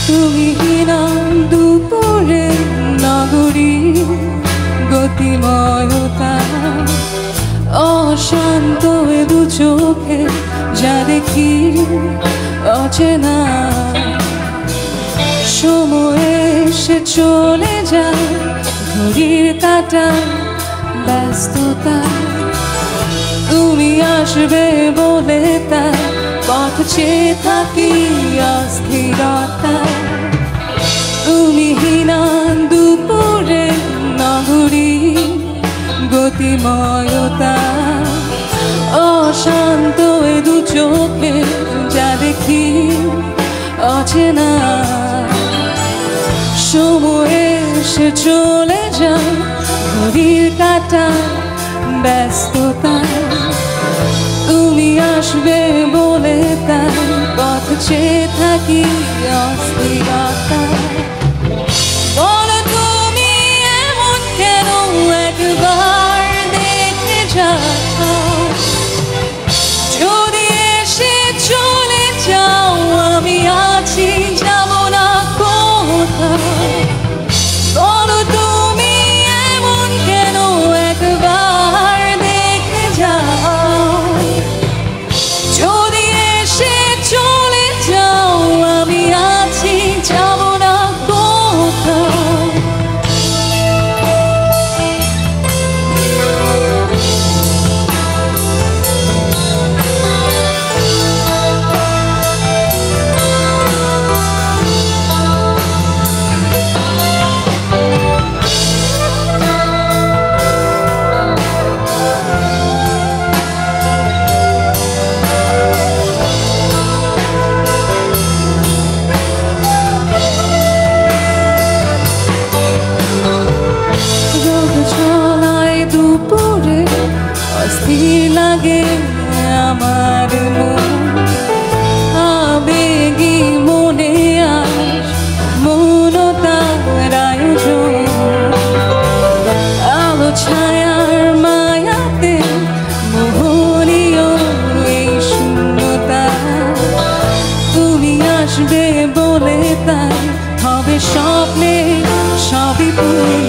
তুমিহীন দুপুরে নগরী গতিময়তা অশান্ত দু চোখে যা দেখি অচেনা সময় এসে চলে যায় ঘড়ির কাঁটা ব্যস্ততা তুমি আসবে বলে তাই পথ চেয়ে থাকি অস্থিরতা তুমিহীন দুপুরে নগরী গতিময়তা অশান্ত দু চোখে যা দেখি অচেনা সময় এসে চলে যায় ঘড়ির কাঁটা ব্যস্ততা তুমি আসবে বলে তাই পথ চেয়ে থাকি অস্থিরতা বলো তুমি এমন কেন একবার দেখে যাও যদি এসে চলে যাও আমি আছি যাব না কোথাও বলো তুমি এমন কেন একবার দেখে যাও যদি এসে চলে যাও আমি আছি যাব না কোথাও দুপুরে অস্থির লাগে আমার মন আবেগী মনে আস মনতার আয়োজন আলো ছায়ার মায়াতে মোহনীয় এই শূন্যতা তুমি আসবে বলে তাই হবে স্বপ্নে সবই পূর্ণ